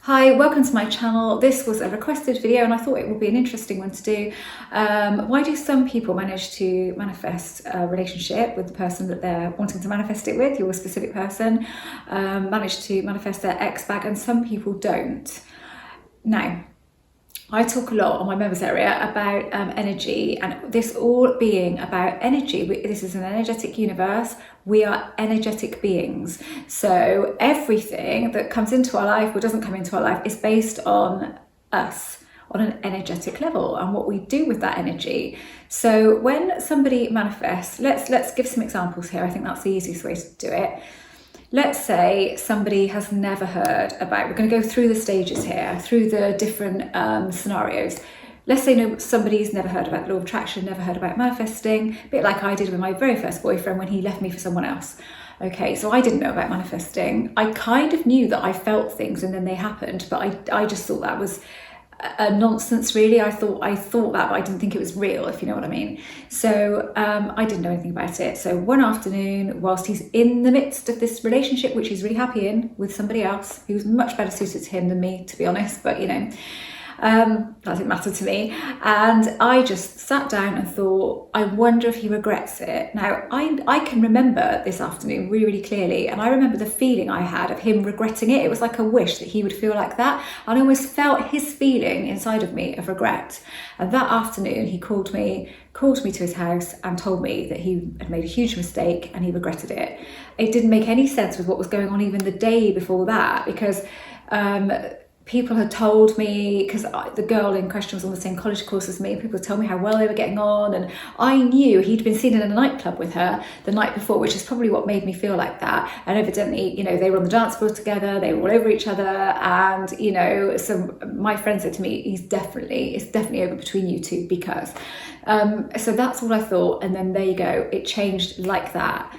Hi, welcome to my channel. This was a requested video and I thought it would be an interesting one to do. Why do some people manage to manifest a relationship with the person that they're wanting to manifest it with, your specific person, manage to manifest their ex back, and some people don't? Now, I talk a lot on my members area about energy, and this all being about energy. This is an energetic universe. We are energetic beings. So everything that comes into our life or doesn't come into our life is based on us, on an energetic level, and what we do with that energy. So when somebody manifests, let's give some examples here. I think that's the easiest way to do it. Let's say somebody has never heard about, we're going to go through the stages here, through the different scenarios. Let's say somebody's never heard about the law of attraction, never heard about manifesting, a bit like I did with my very first boyfriend when he left me for someone else. Okay, so I didn't know about manifesting. I kind of knew that I felt things and then they happened, but I just thought that was a nonsense, really. I thought that, but I didn't think it was real, if you know what I mean. So I didn't know anything about it. So one afternoon, whilst he's in the midst of this relationship, which he's really happy in, with somebody else who's much better suited to him than me, to be honest, but you know, that didn't matter to me. And I just sat down and thought, I wonder if he regrets it. Now, I can remember this afternoon really, really clearly. And I remember the feeling I had of him regretting it. It was like a wish that he would feel like that. And I almost felt his feeling inside of me of regret. And that afternoon, he called me to his house and told me that he had made a huge mistake and he regretted it. It didn't make any sense with what was going on even the day before that, because people had told me, because the girl in question was on the same college course as me, people told me how well they were getting on, and I knew he'd been seen in a nightclub with her the night before, which is probably what made me feel like that. And evidently, you know, they were on the dance floor together, they were all over each other, and you know, so my friend said to me, it's definitely over between you two, because so that's what I thought. And then there you go, it changed like that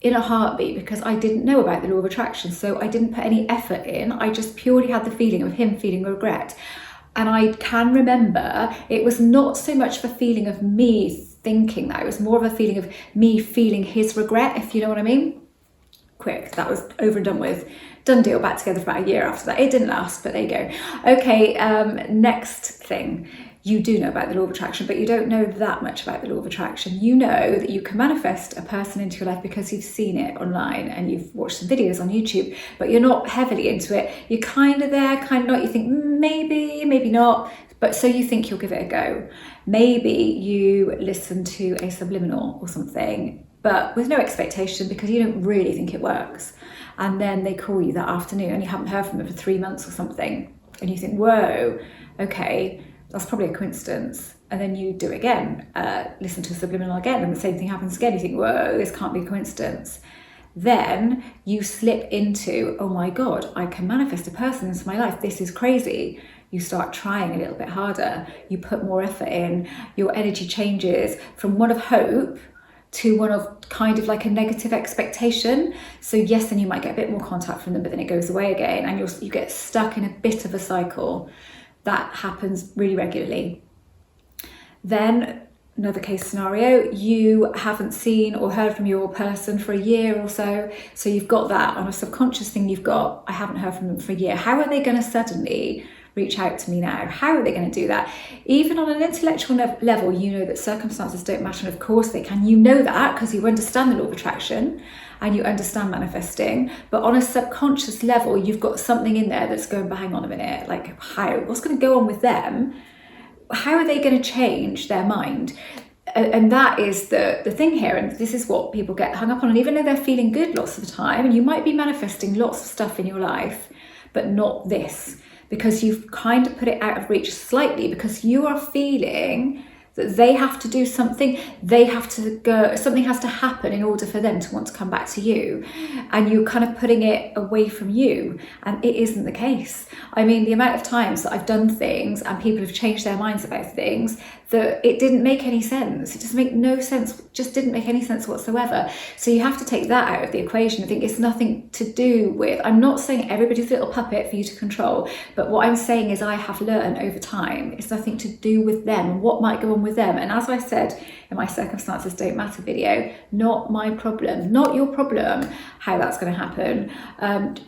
in a heartbeat, because I didn't know about the law of attraction, so I didn't put any effort in. I just purely had the feeling of him feeling regret. And I can remember it was not so much of a feeling of me thinking that, it was more of a feeling of me feeling his regret, if you know what I mean. Quick, that was over and done with. Done deal, back together for about a year after that. It didn't last, but there you go. Okay, next thing. You do know about the law of attraction, but you don't know that much about the law of attraction. You know that you can manifest a person into your life because you've seen it online and you've watched some videos on YouTube, but you're not heavily into it. You're kind of there, kind of not. You think maybe, maybe not, but so you think you'll give it a go. Maybe you listen to a subliminal or something, but with no expectation, because you don't really think it works. And then they call you that afternoon and you haven't heard from them for 3 months or something. And you think, whoa, okay, that's probably a coincidence. And then you do it again, listen to a subliminal again, and the same thing happens again. You think, whoa, this can't be a coincidence. Then you slip into, oh my God, I can manifest a person into my life. This is crazy. You start trying a little bit harder. You put more effort in. Your energy changes from one of hope to one of kind of like a negative expectation. So yes, then you might get a bit more contact from them, but then it goes away again, and you get stuck in a bit of a cycle. That happens really regularly. Then another case scenario, you haven't seen or heard from your person for a year or so. So you've got that on a subconscious thing, you've got, I haven't heard from them for a year. How are they going to suddenly reach out to me now? How are they going to do that? Even on an intellectual level, you know that circumstances don't matter, and of course they can. You know that because you understand the law of attraction and you understand manifesting, but on a subconscious level, you've got something in there that's going, but hang on a minute, like what's going to go on with them? How are they going to change their mind? And that is the thing here, and this is what people get hung up on. And even though they're feeling good lots of the time, and you might be manifesting lots of stuff in your life, but not this, because you've kind of put it out of reach slightly, because you are feeling that they have to do something, they have to go, something has to happen in order for them to want to come back to you, and you're kind of putting it away from you, and it isn't the case. I mean, the amount of times that I've done things and people have changed their minds about things that it didn't make any sense. It just made no sense, just didn't make any sense whatsoever. So you have to take that out of the equation. I think it's nothing to do with, I'm not saying everybody's a little puppet for you to control, but what I'm saying is I have learned over time, it's nothing to do with them and what might go on on with them. And as I said in my circumstances don't matter video, not my problem, not your problem, how that's going to happen.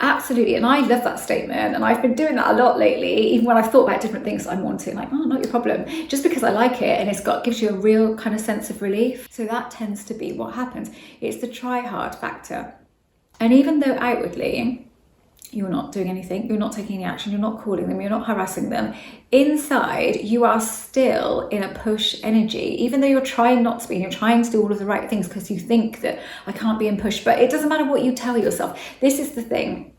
Absolutely. And I love that statement. And I've been doing that a lot lately, even when I've thought about different things I'm wanting, like, oh, not your problem, just because I like it. And gives you a real kind of sense of relief. So that tends to be what happens. It's the try hard factor. And even though outwardly you're not doing anything, you're not taking any action, you're not calling them, you're not harassing them, inside you are still in a push energy, even though you're trying not to be, and you're trying to do all of the right things because you think that I can't be in push. But it doesn't matter what you tell yourself. This is the thing.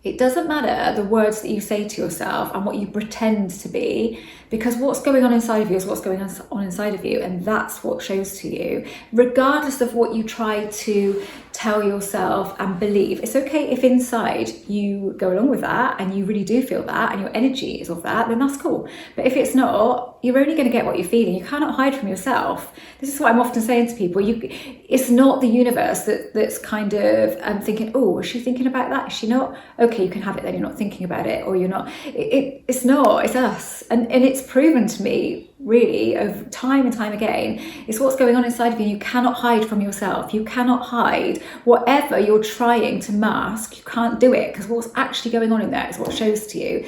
It doesn't matter the words that you say to yourself and what you pretend to be, because what's going on inside of you is what's going on inside of you, and that's what shows to you, regardless of what you try to tell yourself and believe. It's okay if inside you go along with that and you really do feel that and your energy is of that, then that's cool. But if it's not, you're only going to get what you're feeling. You cannot hide from yourself. This is what I'm often saying to people. It's not the universe that's kind of thinking, oh, is she thinking about that? Is she not? Okay, you can have it then. You're not thinking about it, or you're not. It's not. It's us. And it's proven to me, really, over time and time again, it's what's going on inside of you. You cannot hide from yourself. You cannot hide whatever you're trying to mask. You can't do it, because what's actually going on in there is what shows to you.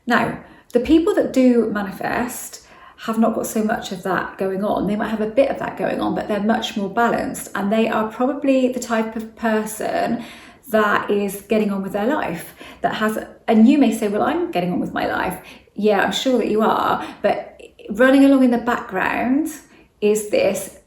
Now, the people that do manifest have not got so much of that going on. They might have a bit of that going on, but they're much more balanced, and they are probably the type of person that is getting on with their life, that has, and you may say, well, I'm getting on with my life. Yeah, I'm sure that you are, but running along in the background is this,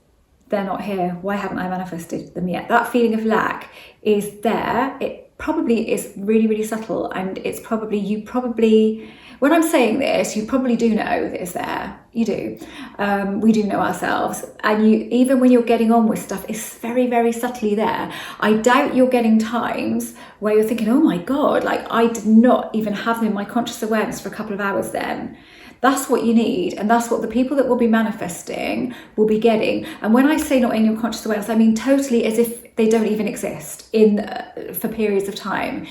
they're not here. Why haven't I manifested them yet? That feeling of lack is there. It probably is really, really subtle, and it's probably, when I'm saying this, you probably do know that it's there. You do. We do know ourselves. And even when you're getting on with stuff, it's very, very subtly there. I doubt you're getting times where you're thinking, oh my God, like I did not even have them in my conscious awareness for a couple of hours then. That's what you need, and that's what the people that will be manifesting will be getting. And when I say not in your conscious awareness, I mean totally as if they don't even exist for periods of time.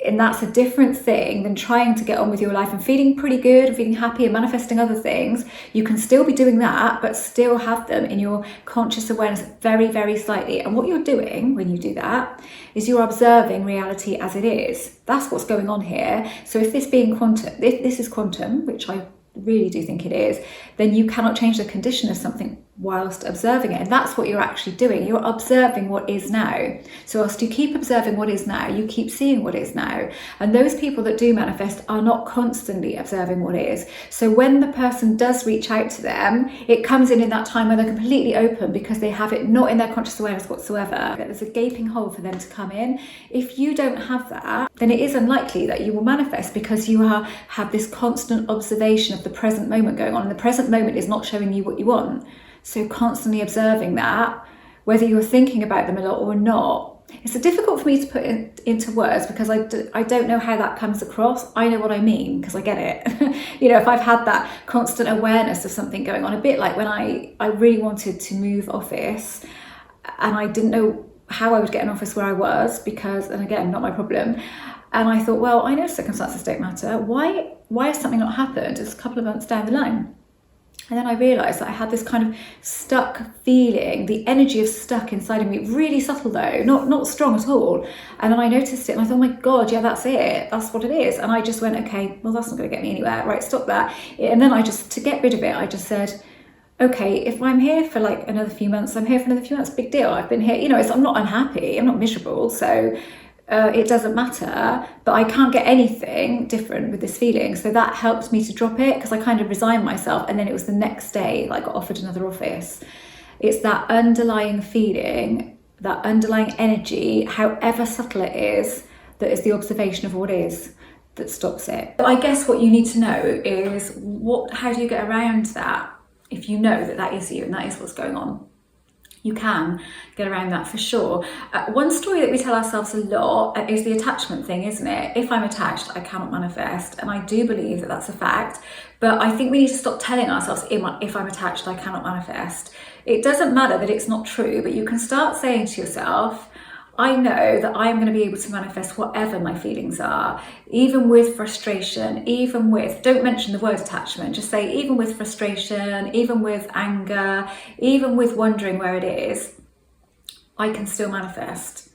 And that's a different thing than trying to get on with your life and feeling pretty good and feeling happy and manifesting other things. You can still be doing that, but still have them in your conscious awareness very, very slightly. And what you're doing when you do that is you're observing reality as it is. That's what's going on here. So if this is quantum, which I really do think it is, then you cannot change the condition of something whilst observing it. And that's what you're actually doing. You're observing what is now. So whilst you keep observing what is now, you keep seeing what is now. And those people that do manifest are not constantly observing what is. So when the person does reach out to them, it comes in that time where they're completely open, because they have it not in their conscious awareness whatsoever. There's a gaping hole for them to come in. If you don't have that, then it is unlikely that you will manifest, because you have this constant observation of the present moment going on. And the present moment is not showing you what you want. So constantly observing that, whether you're thinking about them a lot or not. It's difficult for me to put it into words, because I don't know how that comes across. I know what I mean, because I get it. If I've had that constant awareness of something going on, a bit like when I really wanted to move office, and I didn't know how I would get an office where I was, because, and again, not my problem. And I thought, well, I know circumstances don't matter. Why has something not happened? It's a couple of months down the line. And then I realised that I had this kind of stuck feeling, the energy of stuck inside of me, really subtle though, not strong at all. And then I noticed it and I thought, oh my God, yeah, that's it. That's what it is. And I just went, okay, well, that's not going to get me anywhere. Right, stop that. And then to get rid of it, I just said, okay, if I'm here for like another few months, I'm here for another few months, big deal. I've been here, I'm not unhappy, I'm not miserable. So it doesn't matter, but I can't get anything different with this feeling. So that helped me to drop it, because I kind of resigned myself. And then it was the next day that I got offered another office. It's that underlying feeling, that underlying energy, however subtle it is, that is the observation of what is, that stops it. I guess what you need to know is how do you get around that if you know that is you and that is what's going on. You can get around that for sure. One story that we tell ourselves a lot is the attachment thing, isn't it? If I'm attached, I cannot manifest. And I do believe that that's a fact. But I think we need to stop telling ourselves, if I'm attached, I cannot manifest. It doesn't matter that it's not true, but you can start saying to yourself, I know that I'm going to be able to manifest whatever my feelings are, even with frustration, even with, don't mention the word attachment, just say even with frustration, even with anger, even with wondering where it is, I can still manifest.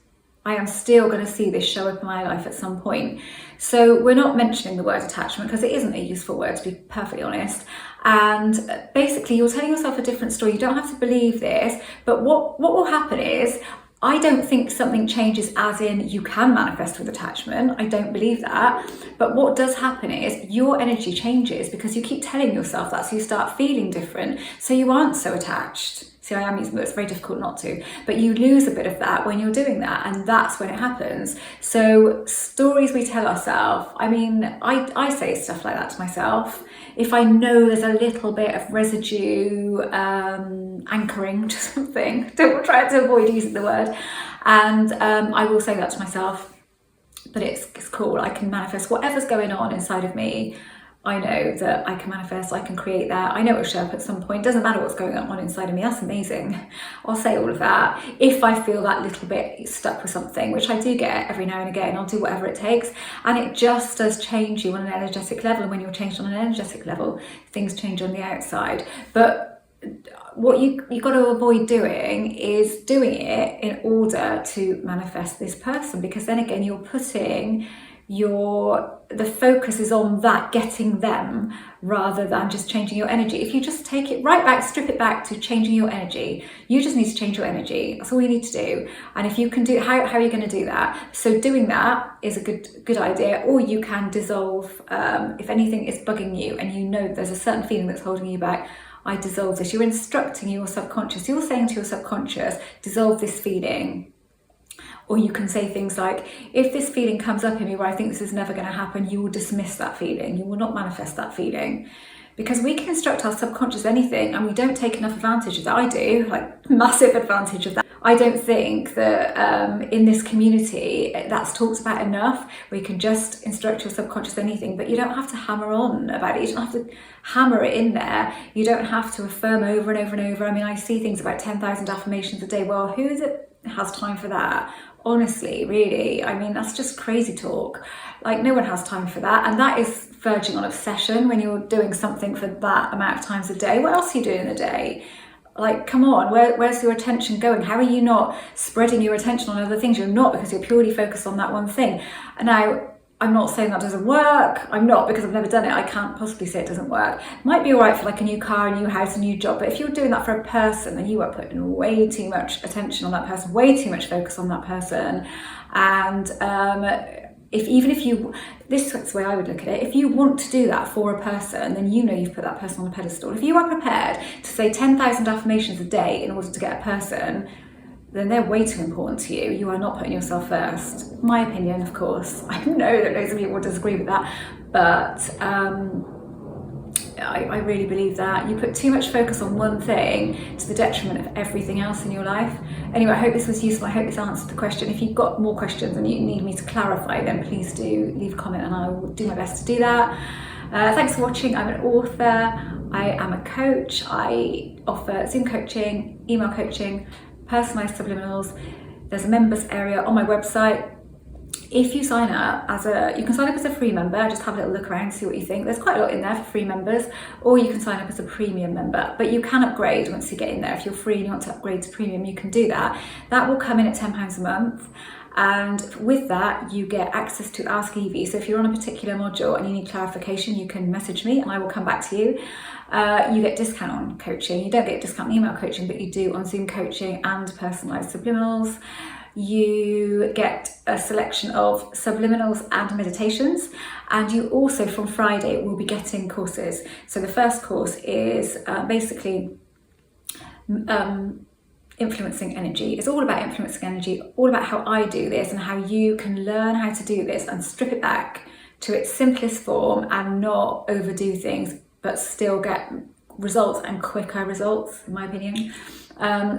I am still going to see this show up in my life at some point. So we're not mentioning the word attachment because it isn't a useful word, to be perfectly honest. And basically you're telling yourself a different story. You don't have to believe this, but what will happen is, I don't think something changes as in you can manifest with attachment. I don't believe that. But what does happen is your energy changes because you keep telling yourself that, so you start feeling different. So you aren't so attached. See, I am using that, it's very difficult not to, but you lose a bit of that when you're doing that, and that's when it happens. So stories we tell ourselves, I mean, I say stuff like that to myself. If I know there's a little bit of residue anchoring to something, don't try to avoid using the word, and I will say that to myself, but it's cool. I can manifest whatever's going on inside of me. I know that I can manifest, I can create that. I know it'll show up at some point. Doesn't matter what's going on inside of me. That's amazing. I'll say all of that. If I feel that little bit stuck with something, which I do get every now and again, I'll do whatever it takes. And it just does change you on an energetic level. And when you're changed on an energetic level, things change on the outside. But what you got to avoid doing is doing it in order to manifest this person, because then again, you're putting the focus is on that, getting them, rather than just changing your energy. If you just take it right back, strip it back to changing your energy, you just need to change your energy. That's all you need to do. And if you can do, how are you going to do that? So doing that is a good idea. Or you can dissolve, if anything is bugging you and you know there's a certain feeling that's holding you back, I dissolve this. You're instructing your subconscious. You're saying to your subconscious, dissolve this feeling. Or you can say things like, if this feeling comes up in me where I think this is never going to happen, you will dismiss that feeling. You will not manifest that feeling. Because we can instruct our subconscious anything, and we don't take enough advantage of that. I do, like massive advantage of that. I don't think that in this community that's talked about enough. We can just instruct your subconscious anything, but you don't have to hammer on about it. You don't have to hammer it in there. You don't have to affirm over and over and over. I mean, I see things about 10,000 affirmations a day. Well, who is it has time for that? Honestly, really, I mean, that's just crazy talk. Like, no one has time for that. And that is verging on obsession when you're doing something for that amount of times a day. What else are you doing in a day? Like, come on, where's your attention going? How are you not spreading your attention on other things? You're not, because you're purely focused on that one thing. And now, I'm not saying that doesn't work. I'm not, because I've never done it. I can't possibly say it doesn't work. It might be all right for like a new car, a new house, a new job. But if you're doing that for a person, then you are putting way too much attention on that person, way too much focus on that person. And this is the way I would look at it. If you want to do that for a person, then you know you've put that person on a pedestal. If you are prepared to say 10,000 affirmations a day in order to get a person, then they're way too important to you. You are not putting yourself first. My opinion, of course. I know that loads of people will disagree with that, but I really believe that. You put too much focus on one thing to the detriment of everything else in your life. Anyway, I hope this was useful. I hope this answered the question. If you've got more questions and you need me to clarify, then please do leave a comment and I will do my best to do that. Thanks for watching. I'm an author. I am a coach. I offer Zoom coaching, email coaching, personalized subliminals. There's a members area on my website. If you sign up you can sign up as a free member, just have a little look around, see what you think. There's quite a lot in there for free members, or you can sign up as a premium member, but you can upgrade once you get in there. If you're free and you want to upgrade to premium, you can do that. That will come in at £10 a month. And with that, you get access to Ask Evie. So if you're on a particular module and you need clarification, you can message me and I will come back to you. You get discount on coaching. You don't get discount on email coaching, but you do on Zoom coaching and personalized subliminals. You get a selection of subliminals and meditations, and you also from Friday will be getting courses. So the first course is basically influencing energy. It's all about influencing energy, all about how I do this and how you can learn how to do this and strip it back to its simplest form and not overdo things, but still get results and quicker results, in my opinion.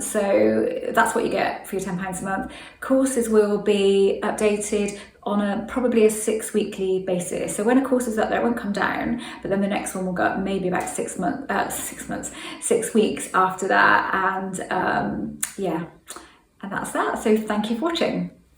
So that's what you get for your £10 a month. Courses will be updated on probably a 6 weekly basis. So when a course is up there, it won't come down, but then the next one will go up maybe about 6 weeks after that. And yeah, And that's that. So thank you for watching.